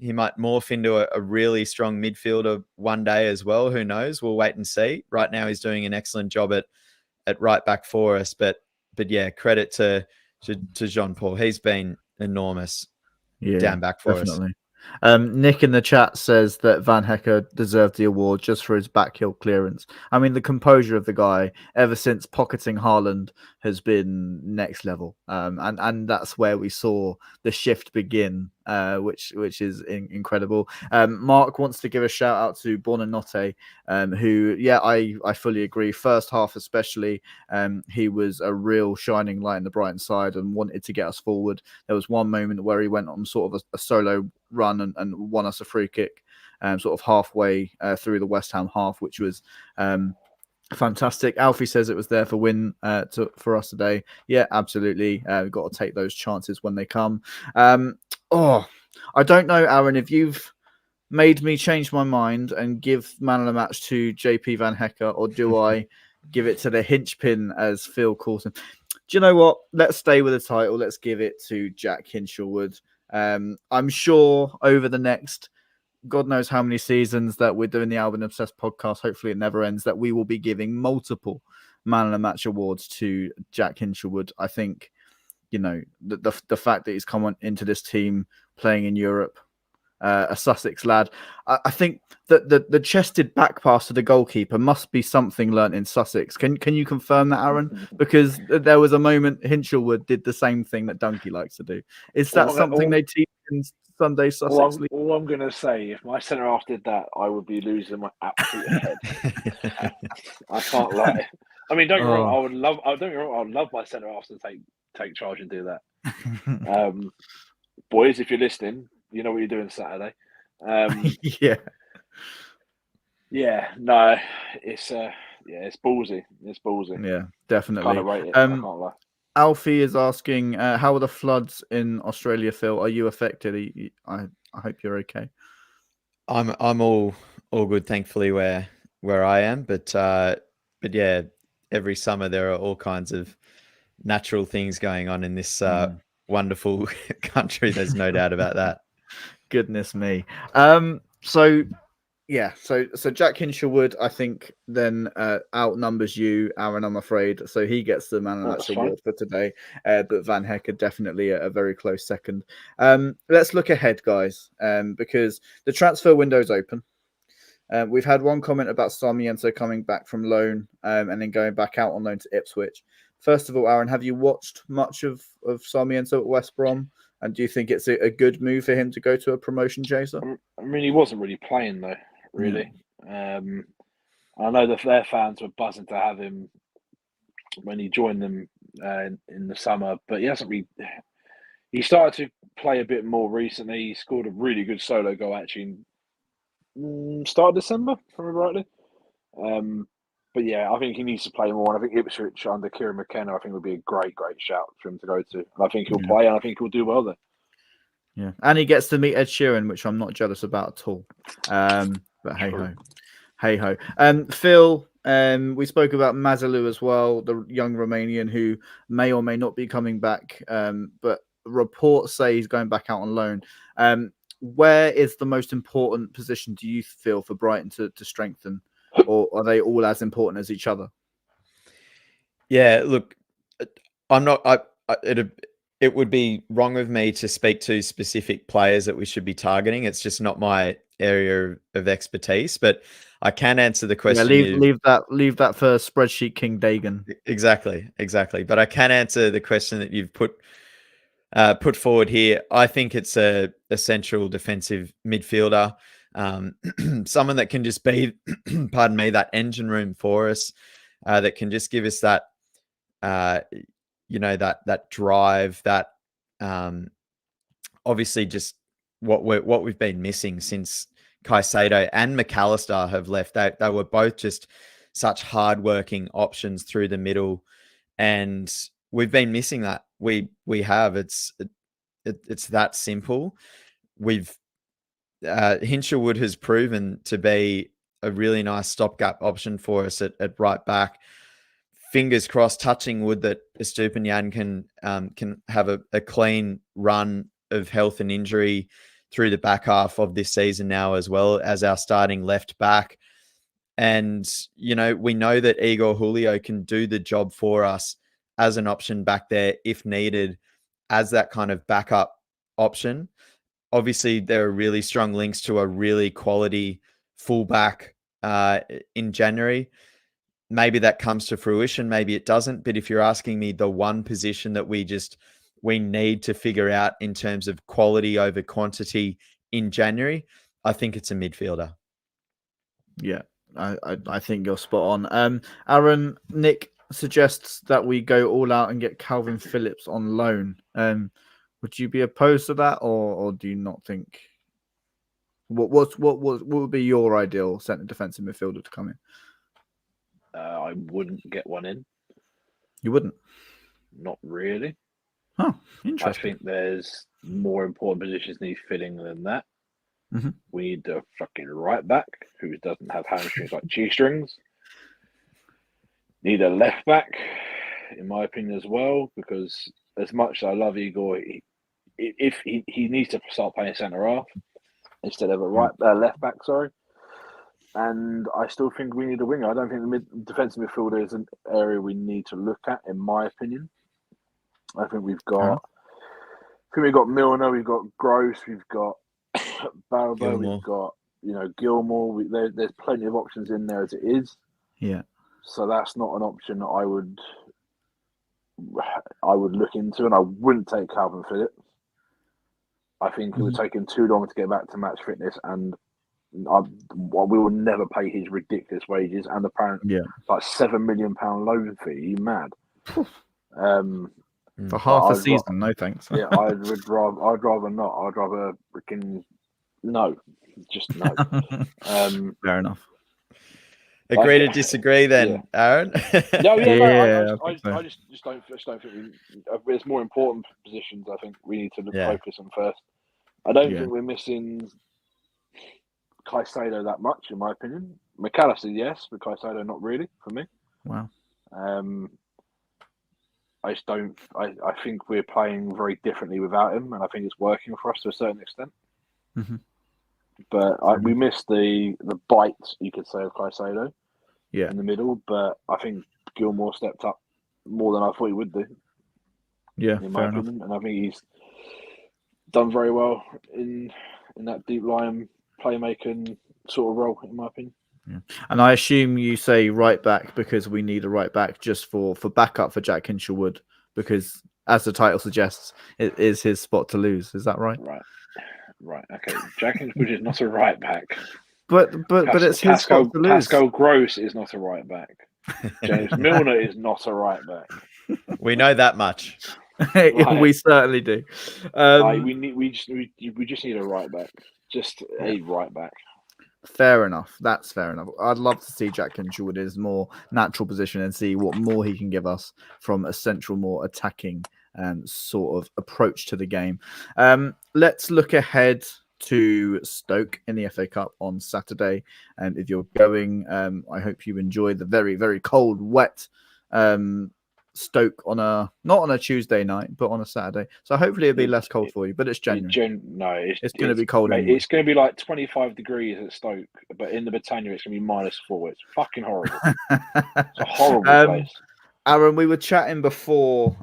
morph into a really strong midfielder one day as well. Who knows? We'll wait and see. Right now, he's doing an excellent job at right back for us. But yeah, credit to Jean-Paul. He's been enormous down back for us. Nick in the chat says that Van Hecker deserved the award just for his backheel clearance. I mean, the composure of the guy ever since pocketing Haaland has been next level, and that's where we saw the shift begin, which is incredible. Mark wants to give a shout out to Bonanotte, who, I fully agree. First half especially, he was a real shining light in the Brighton side and wanted to get us forward. There was one moment where he went on sort of a solo run and won us a free kick sort of halfway through the West Ham half, which was fantastic. Alfie says it was there for win for us today. Yeah, absolutely. We've got to take those chances when they come. I don't know, Aaron, if you've made me change my mind and give man of the match to JP Van Hecker, or do I give it to the Hinch pin, as Phil calls him? Do you know what? Let's stay with the title. Let's give it to Jack Hinshelwood. I'm sure over the next God knows how many seasons that we're doing the Albion Obsessed podcast, hopefully it never ends, that we will be giving multiple man of the match awards to Jack Hinshelwood. I think, the fact that he's come into this team playing in Europe, a Sussex lad. I think that the chested back pass to the goalkeeper must be something learnt in Sussex. Can you confirm that, Aaron? Because there was a moment Hinshelwood did the same thing that Donkey likes to do. Is that something they teach in Sunday Sussex League? All I'm going to say, if my centre half did that, I would be losing my absolute head. I can't lie. I mean, don't get me wrong. I would love my centre half to take charge and do that. Boys, if you're listening, you know what you're doing Saturday. No, it's ballsy. It's ballsy. Yeah, definitely. Can't rate it. I can't lie. Alfie is asking, how are the floods in Australia, Phil? Are you affected? I hope you're okay. I'm all good, thankfully, where I am. But yeah, every summer there are all kinds of natural things going on in this wonderful country. There's no doubt about that. Goodness me. So Jack Hinshelwood, I think, then outnumbers you, Aaron, I'm afraid. So he gets the man of the match award for today. But Van Hecker definitely a very close second. Let's look ahead, guys, because the transfer window is open. We've had one comment about Sarmiento coming back from loan and then going back out on loan to Ipswich. First of all, Aaron, have you watched much of Sarmiento at West Brom? And do you think it's a good move for him to go to a promotion chaser? I mean, he wasn't really playing, though, really. I know that their fans were buzzing to have him when he joined them in the summer, but he hasn't really... He started to play a bit more recently. He scored a really good solo goal, actually, in start of December, if I remember rightly. But yeah, I think he needs to play more. And I think Ipswich under Kieran McKenna, I think would be a great shout for him to go to. And I think he'll play, and I think he'll do well there. Yeah, and he gets to meet Ed Sheeran, which I'm not jealous about at all. But hey ho. Phil, we spoke about Mazalu as well, the young Romanian who may or may not be coming back. But reports say he's going back out on loan. Where is the most important position do you feel for Brighton to strengthen? Or are they all as important as each other? Yeah, look, I'm not. It would be wrong of me to speak to specific players that we should be targeting. It's just not my area of expertise. But I can answer the question. Yeah, leave that for spreadsheet King Dagan. Exactly. But I can answer the question that you've put forward here. I think it's a central defensive midfielder. Someone that can just be, that engine room for us, that can just give us that, that drive, that obviously just what we've been missing since Caicedo and McAllister have left. They were both just such hardworking options through the middle, and we've been missing that. We have. It's that simple. Hinshelwood has proven to be a really nice stopgap option for us at right back. Fingers crossed, touching wood, that Estupiñán can have a clean run of health and injury through the back half of this season now, as well as our starting left back. And, we know that Igor Julio can do the job for us as an option back there if needed, as that kind of backup option. Obviously, there are really strong links to a really quality fullback in January. Maybe that comes to fruition, maybe it doesn't. But if you're asking me the one position that we need to figure out in terms of quality over quantity in January, I think it's a midfielder. Yeah, I think you're spot on. Aaron, Nick suggests that we go all out and get Calvin Phillips on loan. Would you be opposed to that, or do you not think? What would be your ideal centre defensive midfielder to come in? I wouldn't get one in. You wouldn't? Not really. Oh, interesting. I think there's more important positions need filling than that. Mm-hmm. We need a fucking right back who doesn't have hamstrings like G-strings. Need a left back, in my opinion, as well, because as much as I love Igor, if he needs to start playing centre half instead of a left back. Sorry. And I still think we need a winger. I don't think the defensive midfielder is an area we need to look at, in my opinion. I think we've got Milner, we've got Gross, we've got Barber, we've got Gilmore. There's plenty of options in there as it is. Yeah. So that's not an option that I would look into, and I wouldn't take Calvin Phillips. I think it would take him too long to get back to match fitness, and we will never pay his ridiculous wages and apparently like £7 million loan fee. Are you mad? For half a season, no thanks. Yeah, I'd rather not. I'd rather freaking no, just no. Fair enough. Agree to disagree then, Aaron. I just don't think there's more important positions. I think we need to focus on first. I don't think we're missing Caicedo that much, in my opinion. McAllister, yes, but Caicedo not really for me. Wow. I just don't. I think we're playing very differently without him, and I think it's working for us to a certain extent. Mm-hmm. But we missed the bite, you could say, of Caicedo in the middle. But I think Gilmore stepped up more than I thought he would do. Yeah, in my opinion, and I think he's done very well in that deep line playmaking sort of role, in my opinion. Yeah. And I assume you say right back because we need a right back just for backup for Jack Hinshelwood, because as the title suggests, it is his spot to lose. Is that right? Right. Okay. Jack Hinshelwood is not a right back. But it's his spot to lose. Pascal Gross is not a right back. James Milner is not a right back. We know that much. We certainly do. We just need a right back. Just a right back. Fair enough. That's fair enough. I'd love to see Jack Hinshelwood in his more natural position and see what more he can give us from a central, more attacking sort of approach to the game. Let's look ahead to Stoke in the FA Cup on Saturday. And if you're going, I hope you enjoy the very, very cold, wet Stoke not on a Tuesday night, but on a Saturday. So hopefully it'll be less cold for you. But it's January. It's going to be cold. Mate, it's going to be like 25 degrees at Stoke, but in the Britannia it's going to be -4. It's fucking horrible. It's a horrible place. Aaron, we were chatting before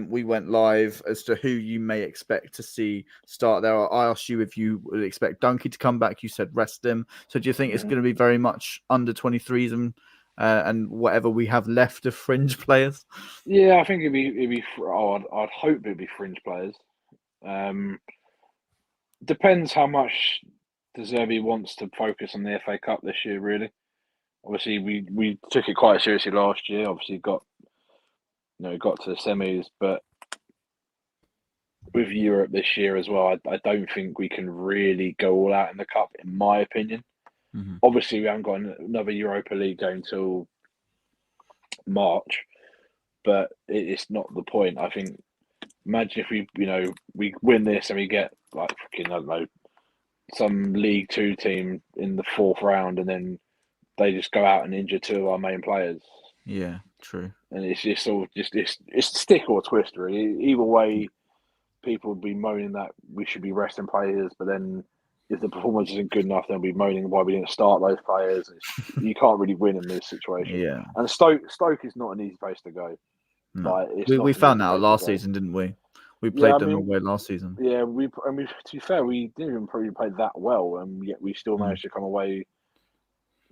we went live as to who you may expect to see start there. I asked you if you would expect Dunkey to come back. You said rest him. So do you think it's going to be very much under 23s and whatever we have left of fringe players? Yeah, I think it'd be. I'd hope it'd be fringe players. Depends how much De Zerbi wants to focus on the FA Cup this year. Really, obviously we took it quite seriously last year. Obviously got got to the semis, but with Europe this year as well, I don't think we can really go all out in the cup, in my opinion. Mm-hmm. Obviously, we haven't got another Europa League going till March, but it's not the point. I think, imagine if we win this and we get like I don't know, some League Two team in the fourth round, and then they just go out and injure two of our main players. Yeah, true. And it's just sort of it's stick or twist, really. Either way, people would be moaning that we should be resting players, but then if the performance isn't good enough, they'll be moaning why we didn't start those players. You can't really win in this situation. Yeah. And Stoke is not an easy place to go. No. Like, We found that out last season, didn't we? We played them away last season. Yeah, to be fair, we didn't even probably play that well, and yet we still managed to come away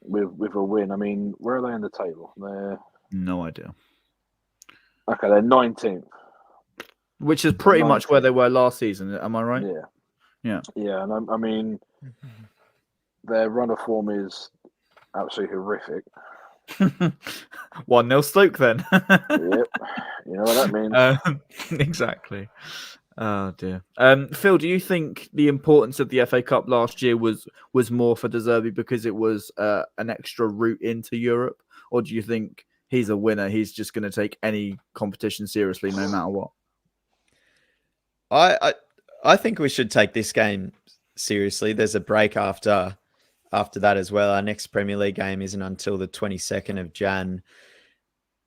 with a win. I mean, where are they in the table? They're no idea. Okay, they're 19th. Which is pretty much where they were last season. Am I right? Yeah. And I mean, their run of form is absolutely horrific. 1-0 Stoke then. Yep. You know what that means. Exactly. Oh dear. Phil, do you think the importance of the FA Cup last year was more for De Zerbi because it was an extra route into Europe, or do you think he's a winner? He's just going to take any competition seriously, no matter what. I think we should take this game seriously. There's a break after that as well. Our next Premier League game isn't until the 22nd of Jan.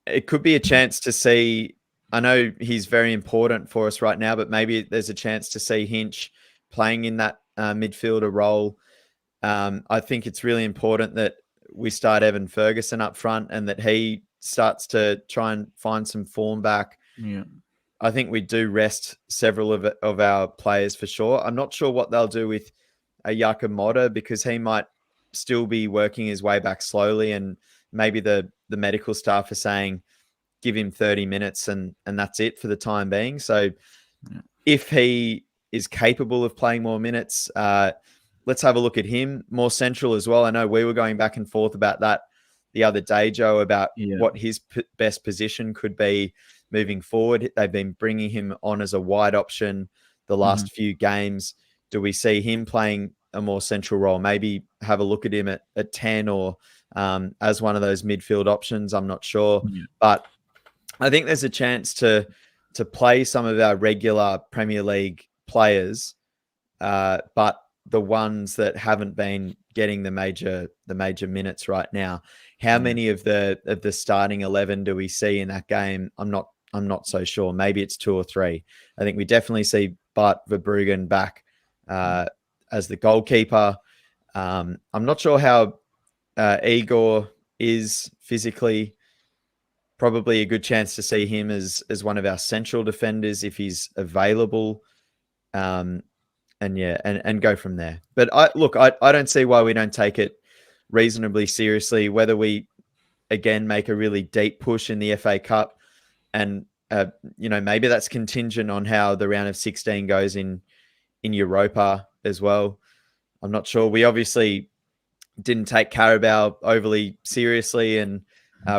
It could be a chance to see. I know he's very important for us right now, but maybe there's a chance to see Hinch playing in that midfielder role. I think it's really important that we start Evan Ferguson up front and that he starts to try and find some form back. Yeah. I think we do rest several of our players for sure. I'm not sure what they'll do with a Yaka Motta because he might still be working his way back slowly, and maybe the medical staff are saying give him 30 minutes and that's it for the time being. So if he is capable of playing more minutes, let's have a look at him more central as well. I know we were going back and forth about that the other day, Joe, about what his best position could be moving forward. They've been bringing him on as a wide option the last few games. Do we see him playing a more central role? Maybe have a look at him at 10 or as one of those midfield options. I'm not sure. But I think there's a chance to play some of our regular Premier League players, but the ones that haven't been getting the major minutes right now. How many of the starting 11 do we see in that game? I'm not so sure. Maybe it's 2 or 3. I think we definitely see Bart Verbruggen back as the goalkeeper. I'm not sure how Igor is physically. Probably a good chance to see him as one of our central defenders if he's available. And go from there. But I don't see why we don't take it reasonably seriously, whether we again make a really deep push in the FA Cup, and maybe that's contingent on how the round of 16 goes in Europa as well. I'm not sure. We obviously didn't take Carabao overly seriously, and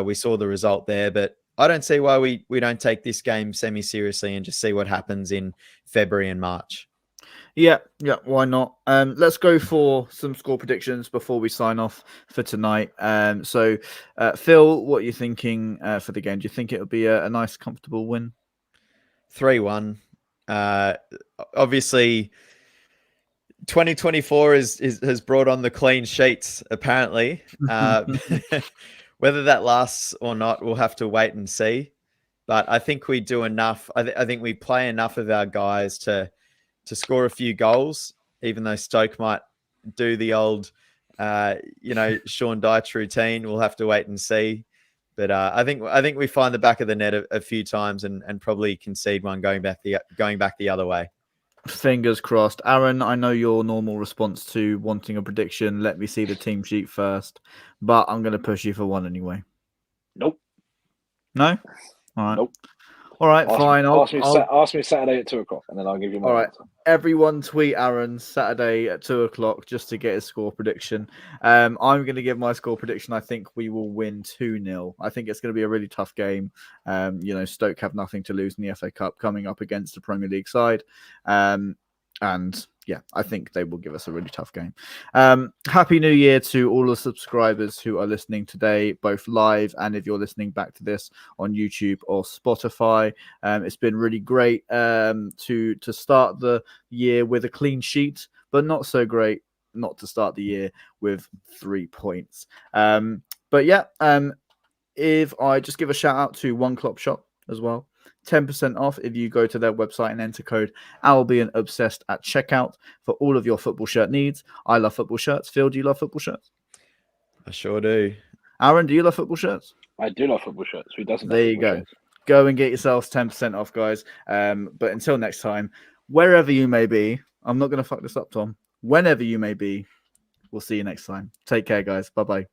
we saw the result there, but I don't see why we don't take this game semi-seriously and just see what happens in February and March. Yeah, why not? Let's go for some score predictions before we sign off for tonight. So, Phil, what are you thinking for the game? Do you think it'll be a nice, comfortable win? 3-1. Obviously, 2024 has brought on the clean sheets, apparently. Whether that lasts or not, we'll have to wait and see. But I think we do enough. I think we play enough of our guys to score a few goals, even though Stoke might do the old, Sean Dyche routine. We'll have to wait and see. But I think we find the back of the net a few times and probably concede one going back the other way. Fingers crossed. Aaron, I know your normal response to wanting a prediction. Let me see the team sheet first, but I'm going to push you for one anyway. Nope. No? All right. Nope. All right, fine. Ask me Saturday at 2:00, and then I'll give you my All right. answer. Everyone tweet Aaron Saturday at 2:00 just to get his score prediction. I'm going to give my score prediction. I think we will win 2-0. I think it's going to be a really tough game. Stoke have nothing to lose in the FA Cup coming up against the Premier League side. And yeah, I think they will give us a really tough game. Happy New Year to all the subscribers who are listening today, both live and if you're listening back to this on YouTube or Spotify. It's been really great to start the year with a clean sheet, but not so great not to start the year with 3 points. If I just give a shout out to One Club Shop as well. 10% off if you go to their website and enter code Albion Obsessed at checkout for all of your football shirt needs. I love football shirts. Phil, do you love football shirts? I sure do. Aaron, do you love football shirts? I do love football shirts. Who doesn't? There you go. Shirts? Go and get yourselves 10% off, guys. But until next time, wherever you may be, I'm not going to fuck this up, Tom. Whenever you may be, we'll see you next time. Take care, guys. Bye-bye.